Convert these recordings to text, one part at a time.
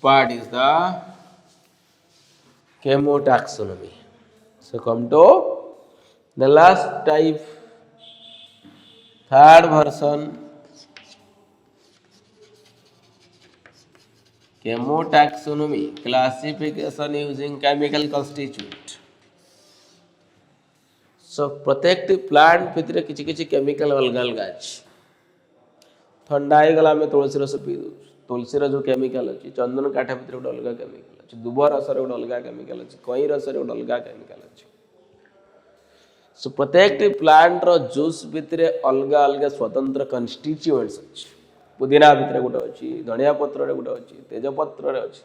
part is the chemotaxonomy. So come to the last type, third version, chemotaxonomy, classification using chemical constituent. So प्रत्येक plant भितर किसी किसी chemical अलग अलग अच्छी थंडा होगा आम तुलसी रस पी दौ तुलसी जो केमिकल अच्छी चंदन काठ भितर गोटे अलग केमिकल अच्छी दुब रस गोटे अलग केमिकल अच्छी कई रस गोटे अलग केमिकल अच्छी सो प्रत्येक प्लांट रो जूस भितर अलग अलग स्वतंत्र कन्स्टिट्यूएंट्स अच्छी पुदीना भितर गोटे अच्छी धनिया पत्र गोटे अच्छी तेजपत्र अच्छी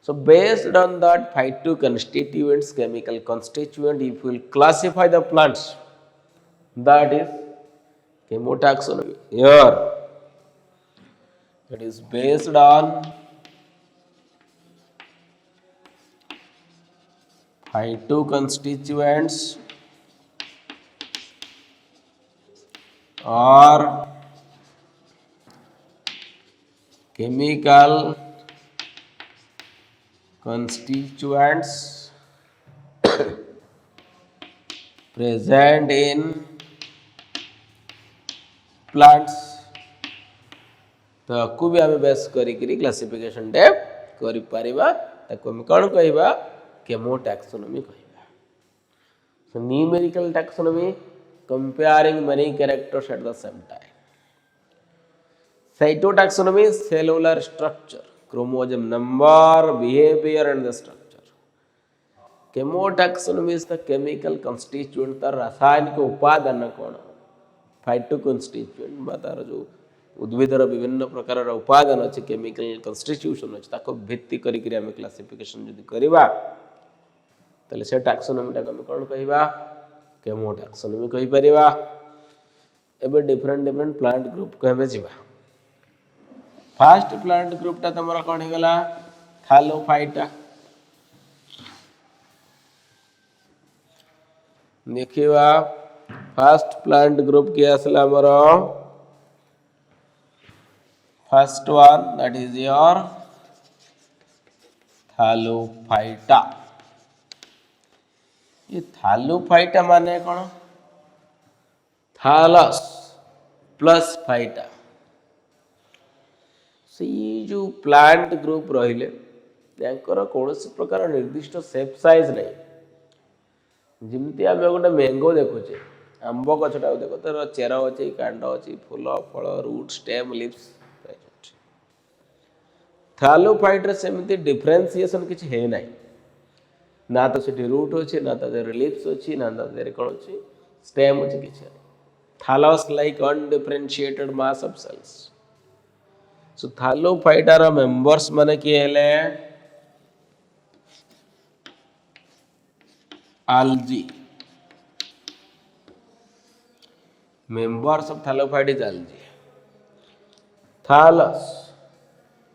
so based on that phytoconstituents chemical constituent if we will classify the plants that is chemotaxonomy here it is based on phytoconstituents or chemical constituents present in plants ताकू भी आम बेस करी क्लासिफिकेशन टे करि परिबा ताकू हम कौन कहबा chemotaxonomy कहबा so numerical taxonomy comparing many characters at the same time cytotaxonomy cellular structure chromosome number behavior and the structure chemotaxonomy is the chemical constituent तार रासायनिक उपादान कौन phytoconstituent बा तार जो उद्भिदर विभिन्न प्रकार उपादान अच्छे केमिकल कन्स्टिट्यूशन अच्छे ताको भित्ति करी आम क्लासिफिकेशन जदि करवा ताले से टैक्सोनॉमी टा हम कौन कहबा chemotaxonomy कहि परिबा एबे डिफरेंट डिफरेंट प्लांट ग्रुप को हमें जीवा फर्स्ट प्लांट ग्रुप टा तमरा कौन हेगला थालोफाइटा देखिवा फर्स्ट प्लांट ग्रुप के असला हमरो first one that is your थालोफाइटा ये थालोफाइटा माने कौन थालस प्लस फाइटा से ये जो प्लांट ग्रुप रहिले त्यांकर कौनसी प्रकार निर्दिष्ट शेप साइज नहीं जिमती आम गोटे मैंगो देखुचे आंब गछटा देख तार चेर अच्छी कांड अच्छी फूल फल रूट स्टेम लिप्स थालोफाइटा सेमती डिफरेंशिएशन किसी है ना ना तो सेठी रूट अच्छी ना तादेर लिप्स अच्छी ना तादेर कौन अच्छी स्टेम अच्छी किसी thallus like undifferentiated mass of cells so थालोफाइटार मेंबर्स माने किए हेले algae members of thallophyte is algae thallus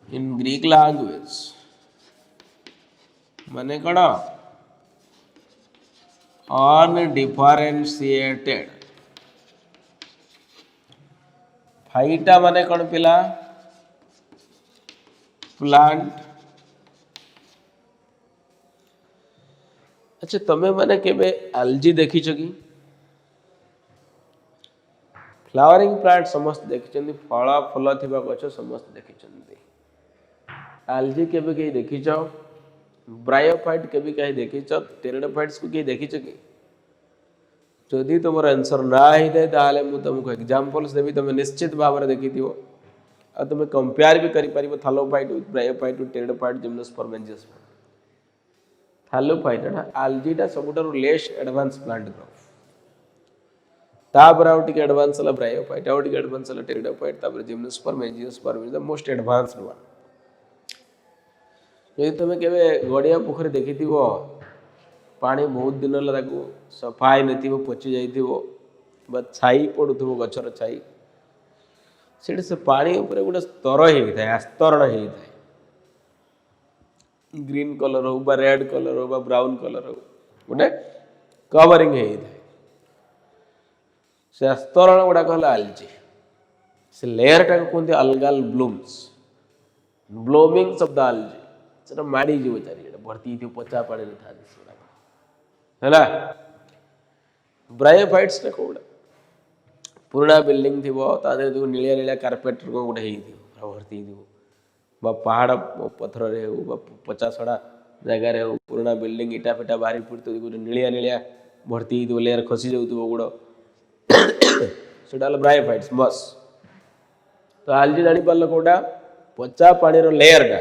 in Greek language माने कौन अनडिफरेंशिएटेड फाइटा माने कौन पिला प्लांट अच्छा तमें माने केबे algae देखी कि फ्लावरिंग प्लांट समस्त देखी फल फल थी गछ समस्त देखी algae केबे कहीं देखी ब्रायोफाइट केबे कहीं देखी टेरिडोफाइट्स को कहीं देखी कि जदि तुम आंसर ना ही थाए ताले मु तुमको एग्जांपल्स देबी तुम निश्चित भाव में देखी आ तुम कंपेयर भी करि परिबो thallophyte with bryophyte with pteridophyte gymnosperm angiosperm thallophyta algae टा सबुठारु लेस एडवांस प्लांट ग्रुप तापर आउट के एडवांस वाला ब्रायोफाइट आउट के एडवांस वाला टेरिडोफाइट तापर gymnosperm angiosperm is the most advanced one यदि तुम केबे गड़िया पोखरी देखी पानी बहुत दिन ताको सफाई नथिबो पची जाइथिबो बा छाई पडुथिबो गछर छाई सेठी से पानी ऊपर गोटे स्तर हो थाए आस्तरण हो थाए ग्रीन कलर हो बा रेड कलर हो बा ब्राउन कलर हो गोटे कवरिंग हो थाए से आस्तरण गुड़ाक है algae से लेयर टा कहते algal blooms ବ୍ଲୋମିଂ ଶବ୍ଦ ଆଲଜି ସେଟା ମାଡ଼ିଯିବ ଚାରିଆଡ଼େ ଭର୍ତ୍ତି ହେଇଥିବ ପଚା ପାଣିରେ ଥାନ୍ତି ସେଗୁଡ଼ାକ ହେଲା। ବ୍ରାୟୋଫାଇଟ୍ସଟା କୋଉଟା ପୁରୁଣା ବିଲ୍ଡିଂ ଥିବ ତା ଦେହରେ ଯେଉଁ ନିଳିଆ ନିଳିଆ କାର୍ପେଟ କ'ଣ ଗୋଟେ ହେଇଥିବ ପୁରା ଭର୍ତ୍ତି ହେଇଥିବ ବା ପାହାଡ଼ ପଥରରେ ହେଉ ବା ପଚାସଢ଼ା ଜାଗାରେ ହେଉ ପୁରୁଣା ବିଲ୍ଡିଂ ଇଟା ଫିଟା ବାହାରି ପଡ଼ିଥିବ ଗୋଟେ ନିଳିଆ ନିଳିଆ ଭର୍ତ୍ତି ହେଇଥିବ ଲେୟାର ଖସି ଯାଉଥିବ ଗୋଡ଼ ସେଇଟା ହେଲା ବ୍ରାୟୋଫାଇଟ୍ସ ବସ୍। ତ ଆଲଜି ଜାଣିପାରିଲ କୋଉଟା ପଚା ପାଣିର ଲେୟରଟା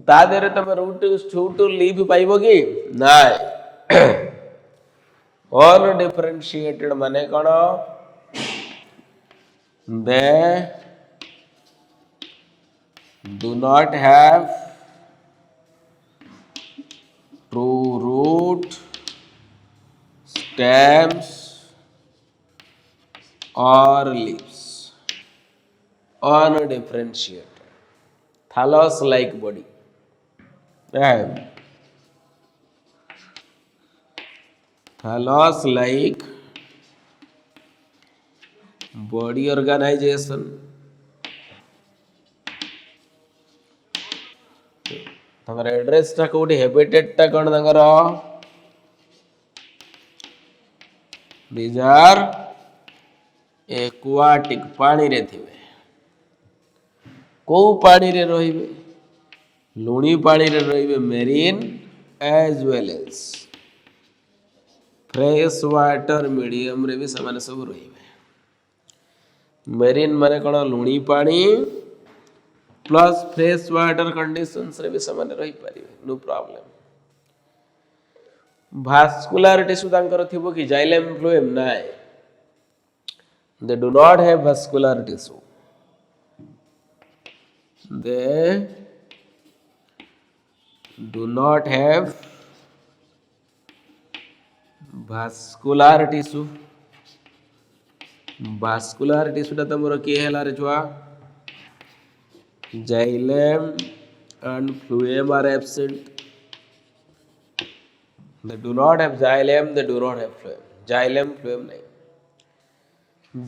ତା ଦେହରେ ତମେ ରୁଟ୍ ସୁଟ୍ ଲିଭ୍ ପାଇବ କି ନାଇଁ। ଅନଡିଫରେନ୍ସିଏଟେଡ୍ ମାନେ କ'ଣ ଦେ do not have true root stems or leaves. Undifferentiated thallus like body and thallus like body organization ତାଙ୍କର ଆଡ୍ରେସଟା କୋଉଠି ହେବିଟେଟଟା କ'ଣ ତାଙ୍କର ଦିଜ୍ ଆର୍ ଏକ୍ୱାଟିକ୍ ପାଣିରେ ଥିବେ। କୋଉ ପାଣିରେ ରହିବେ ଲୁଣି ପାଣିରେ ରହିବେ marine as well as fresh water ମିଡ଼ିୟମରେ ବି ସେମାନେ ସବୁ ରହିବେ। ମେରିନ୍ ମାନେ କ'ଣ ଲୁଣି ପାଣି ପ୍ଲସ୍ ଫ୍ରେଶ ୱାଟର କଣ୍ଡିସନ୍ସରେ ବି ସେମାନେ ରହିପାରିବେ ନୋ ପ୍ରୋବ୍ଲେମ୍। ଭାସ୍କୁଲାର ଟିସ୍ୟୁ ତାଙ୍କର ଥିବ କି ଜାଇଲେମ୍ ଫ୍ଲୋଏମ୍ ନାଇଁ they do not have vascular tissue they do not have vascular tissue. Vascular ଟିସ୍ୟୁଟା ତମର କିଏ ହେଲା ରେ ଛୁଆ xylem and phloem are absent. They do not have xylem, they do not have phloem. Xylem phloem नहीं।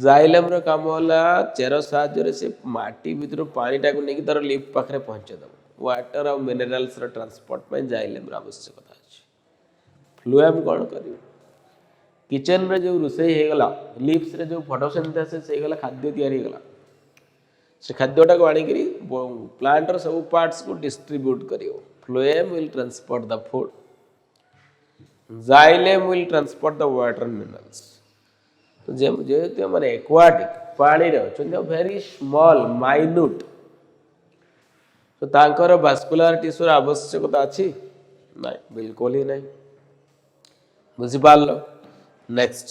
xylem ର କାମ ହେଲା ଚେର ସାହାଯ୍ୟରେ ସେ ମାଟି ଭିତରୁ ପାଣିଟାକୁ ନେଇକି ତାର ଲିଫ୍ ପାଖରେ ପହଞ୍ଚେଇ ଦେବ। ୱାଟର ଆଉ ମିନେରାଲ୍ସର ଟ୍ରାନ୍ସପୋର୍ଟ ପାଇଁ xylemର ଆବଶ୍ୟକତା ଅଛି। phloem କ'ଣ କରିବ କିଚେନରେ ଯେଉଁ ରୋଷେଇ ହେଇଗଲା ଲିପ୍ସରେ ଯେଉଁ ଫଟୋସିନ୍ଥେସିସ୍ ହେଇଗଲା ଖାଦ୍ୟ ତିଆରି ହେଇଗଲା ସେ ଖାଦ୍ୟଟାକୁ ଆଣିକିରି ପ୍ଲାଣ୍ଟର ସବୁ ପାର୍ଟସକୁ ଡିଷ୍ଟ୍ରିବ୍ୟୁଟ୍ କରିବ। Phloem will transport the food xylem will transport the water minerals। ତ ଯେହେତୁ ମାନେ ଏକ୍ୱାଟିକ୍ ପାଣିରେ ଅଛନ୍ତି ଆଉ ଭେରି ସ୍ମଲ୍ ମାଇନ୍ୟୁଟ୍ ତ ତାଙ୍କର ଭାସ୍କୁଲାର ଟିସ୍ୟୁର ଆବଶ୍ୟକତା ଅଛି ନାଇଁ ବିଲକୁଲ ହିଁ ନାହିଁ। ବୁଝିପାରିଲ next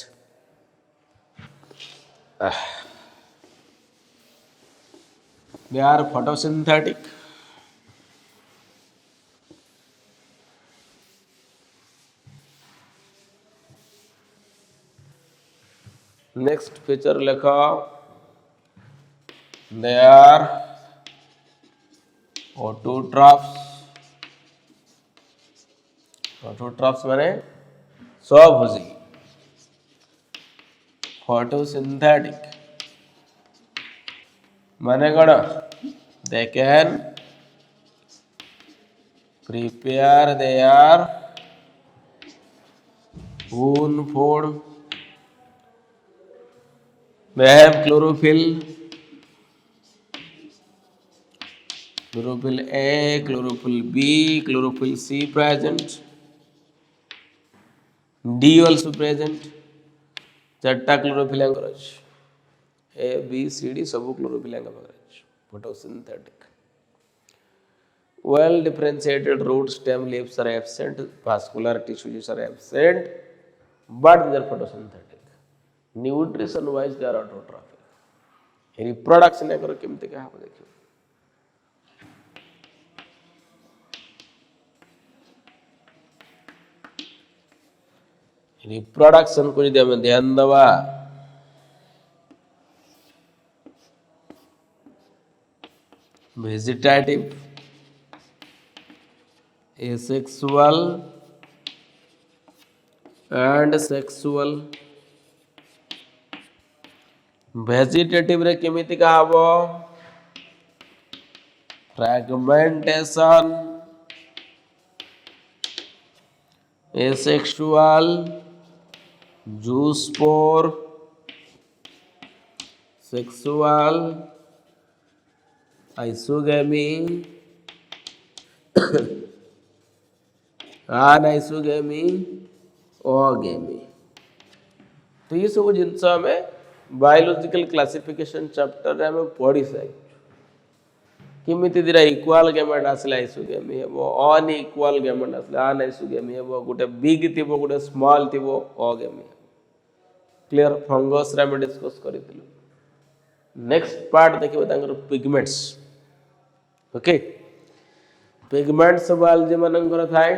they are photosynthetic next feature lekha they are autotrophs। autotrophs माने स्वभोजी photosynthetic माने कौन they can prepare their own food। they have chlorophyll A, chlorophyll B, chlorophyll C present, D also present। चार्टा chlorophyll A B C D सब chlorophyll photosynthetic well differentiated root stem leaves are absent vascular tissues are absent but they are photosynthetic nutrition wise they are autotrophic reproduction एकर केमते का हम देखियो reproduction को यदि हमें ध्यान दवा vegetative asexual and sexual vegetative रे केमिति का हबो fragmentation, asexual, zoospore, sexual, isogamy, anisogamy, oogamy. तो ये सब जिनस आम बायोलॉजिकल क्लासिफिकेशन चैप्टर आम पढ़ी सारी केमी दिटा इक्वाल गेमेट आसले आइसोगेमी हम अनइक्वाल गेमेट आसले अनआइसोगेमी हम गोटे बिग थी गोटे स्मॉल थी अगेमी क्लियर फंगस रे डिस्कस करूँ। नेक्स्ट पार्ट देखिए पिगमेंट्स ओके पिगमेंट सब आलजी मानकर थाए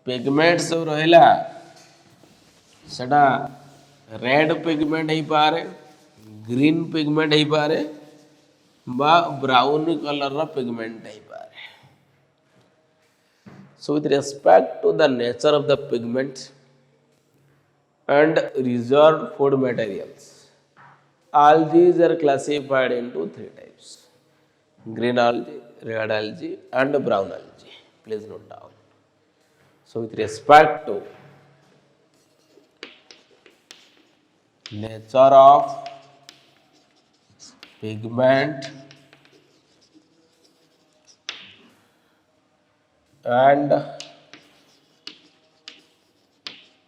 पिगमेंट सब रहा सेटा रेड पिगमेंट हो पारे ग्रीन पिगमेंट हो पारे बा ब्राउन कलर पिगमेंट हो पारे। So with respect to the nature of the pigment and reserved food materials, algae are classified into three types: green algae, red algae and brown algae. Please note down. So with respect to nature of pigment and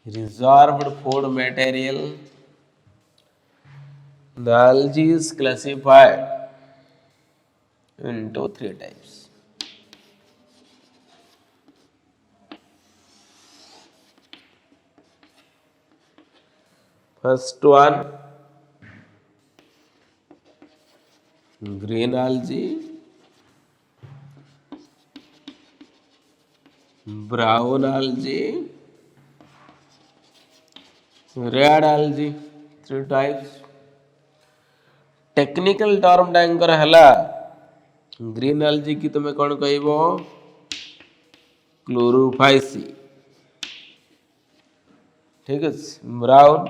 reserved food material, the algae is classified into three types. First one, green algae, brown algae, red algae, three types. Technical term time है green algae की तुम्हें कौन कहबो Chlorophyceae ठीक है brown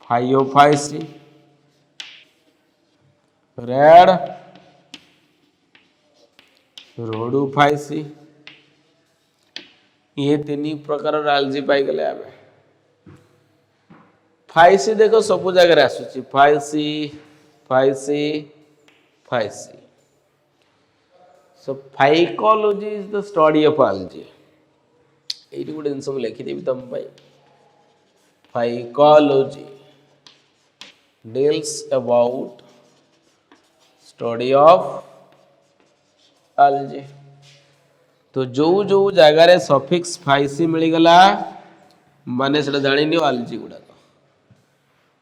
फाइओफाइसी red Rhodophyceae ये तीन प्रकार algae पाई गले आमे फाइसी देखो सब जगह आसूची phyceae phyceae phyceae so phycology is the study of algae ये गोटे जिन लिखिदेवी तुम phycology deals about study of algae तो जो जो जगार सफिक्स फाइसी मिलगला माने से जानी नियो algae गुड़ाक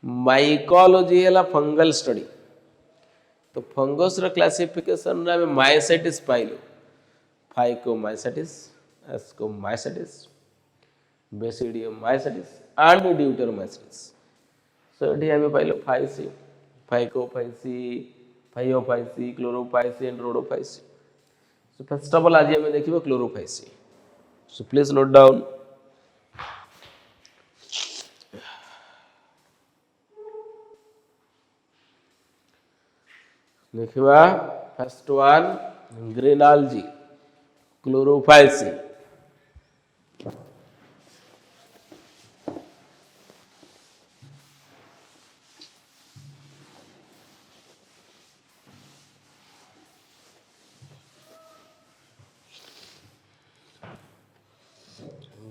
माइकोलॉजी है फंगल स्टडी तो फंगस क्लासिफिकेशन रे माइसेटिस पाइलु फाइकोमाइसेटिस एस्कोमाइसेटिस बेसिडियोमाइसेटिस एंड ड्यूटेरोमाइसेटिस सो ये आम पाइलु phyceae phycophyceae phaeophyceae chlorophyceae and rhodophyceae. So first of all आज आम देखिए chlorophyceae. So please note down देखिए first one green algae chlorophyceae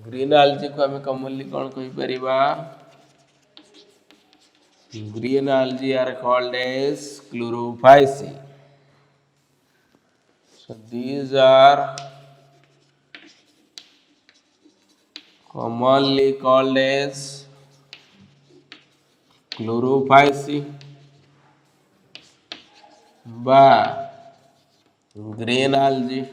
green algae को आम कॉमनली कौन कहि परिबा green algae are called as chlorophyceae. So these are commonly called as chlorophyceae by green algae.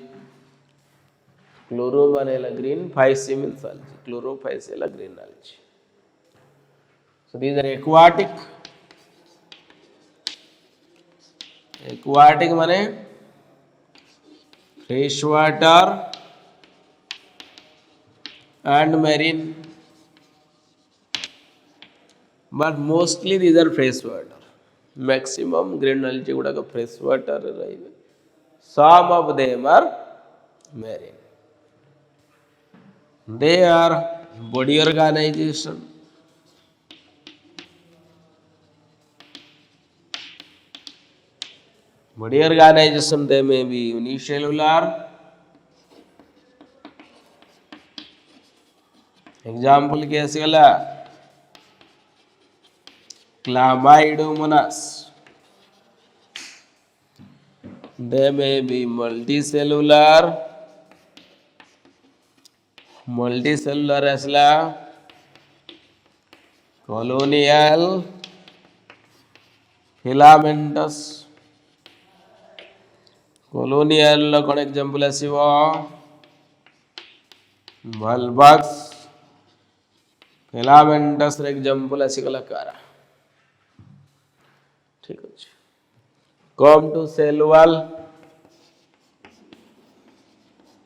Chloro माने green, phyceae means algae. Chlorophyceae green algae. So these are aquatic. Aquatic माने fresh water and marine, but mostly these are fresh water. Maximum green algae गुड़ाक fresh water रे some of them are marine they are body organization they may be unicellular example कैसे गला Chlamydomonas they may be multicellular asla colonial filamentous colonial ର କ'ଣ example ଆସିବ valvax filamentous ର example ଆସିଗଲା କାରା ଠିକ ଅଛି come to cell wall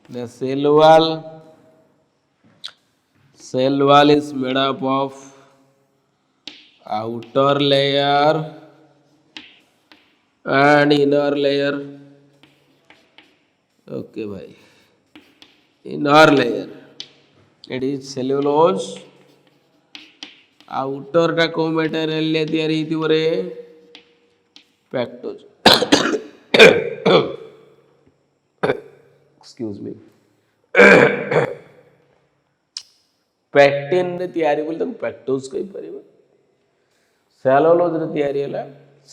the cell wall is made up of outer layer and inner layer okay bhai inner layer it is cellulose outer टा को material ले तैयारी थी बरे pectose excuse me pectin रे तैयारी बोल तक pectose कही परिबा cellulose रे तैयारी हला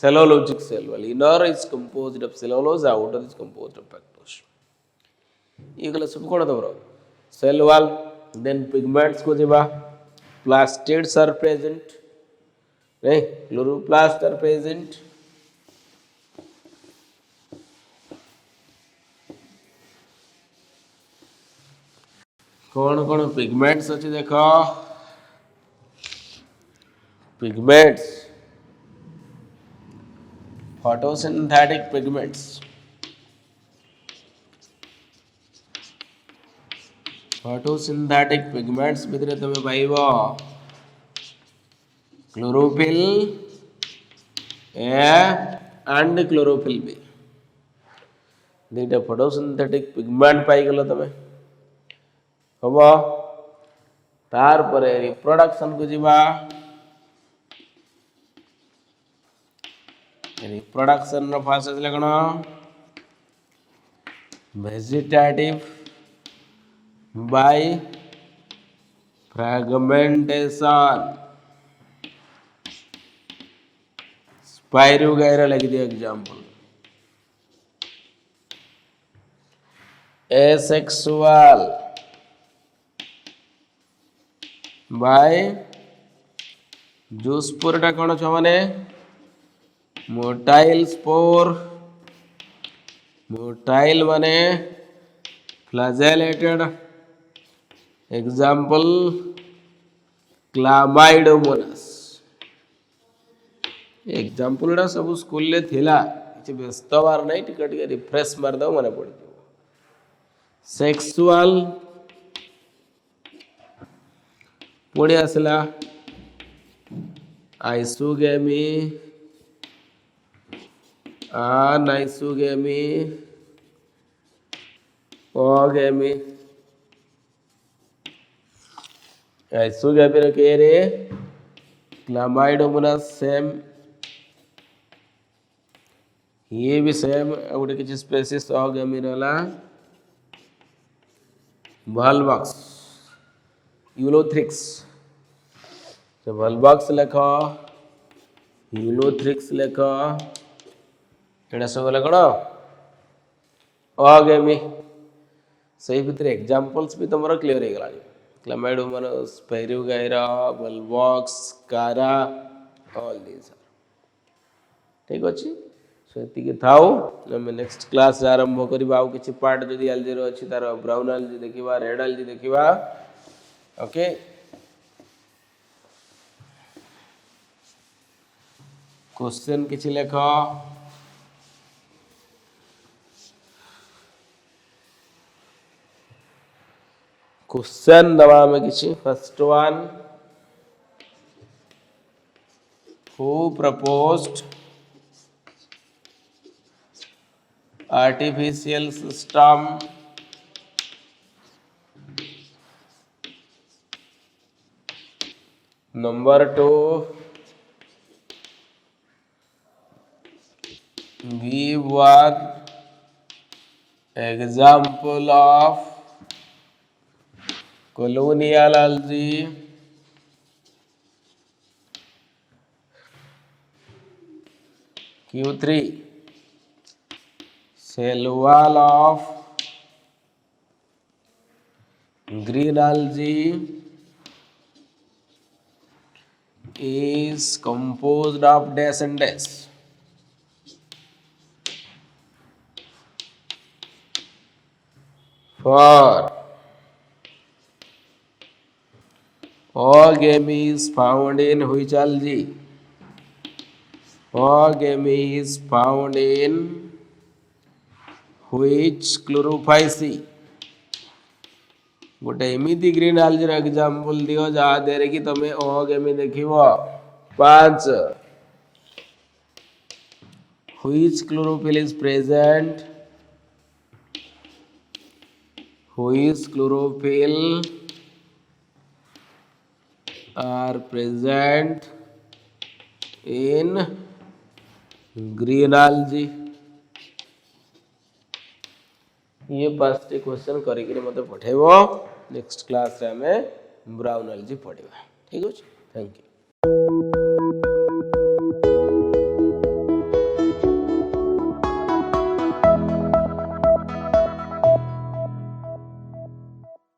cellulosic cell wall inner is composed of cellulose outer is composed of pectose ये गला सब कोन तमरो cell wall then pigments को जेबा plastids are present right chloroplasts are present कौन कौन पिगमेंट्स अच्छे देखो पिगमेंट्स photosynthetic pigments भितर तुम्हें पाइब chlorophyll A and chlorophyll B दुईटा photosynthetic pigment पाइगल तुम्हें हम तार परे रिप्रोडक्शन को जीवा रिप्रोडक्शन नो फास्ट असले कोन वेजिटेटिव बाय फ्रैगमेंटेशन स्पाइरोगाइरा लगी दिया एग्जांपल एसेक्सुअल बाय जो स्पोर टा कोन छ माने मोटाइल स्पोर मोटाइल माने फ्लैजेलेटेड एग्जांपल क्लामाइडोमोनास एग्जांपल रा सब स्कूल ले थिला कि व्यस्त बार नहीं टिकट के रिफ्रेश मार दो माने पड़ सेक्सुअल पुणे आसला आइसोगेमी अनाइसोगेमी ओगेमी आइसोगेमी रे के रे क्लामाइडोमोनास सेम ये भी सेम गोटे किसी स्पेसीस ओगेमी रहला वल्वक्स यूलोथ्रिक्स तो वल्वक्स लेख यूलोथ्रिक्स लेख एटा सब कौन अगेमी से भितर एग्जांपल्स भी तुम क्लियर हो गला क्लामाइडोमोनास स्पाइरोगाइरा वल्वक्स कारा ऑल दीज ठीक अच्छे सो ये थाउ आम नेक्स्ट क्लास आरंभ करवा आउ किसी पार्ट जदि एलजी अच्छी तार ब्राउन एलजी देखा रेड एलजी देखा ओके क्वेश्चन किसी लेख क्वेश्चन दवा में किसी first one who proposed artificial system. Number 2, give one example of coloniology. Q3, cell wall of green algae is composed of dash and dash. For origami is found in which algae? Origami is found in which chlorophyce? गोटे एमती green आल्जीर example दियो जहाँ देरे कि तमे oogamy देखिबो 5 which chlorophyll is present, which chlorophyll are present in green algae. ये 5टी question करिक मत पठेबो नेक्स्ट क्लास रे हमें ब्राउन एलजी पढ़िबा ठीक अछि थैंक यू।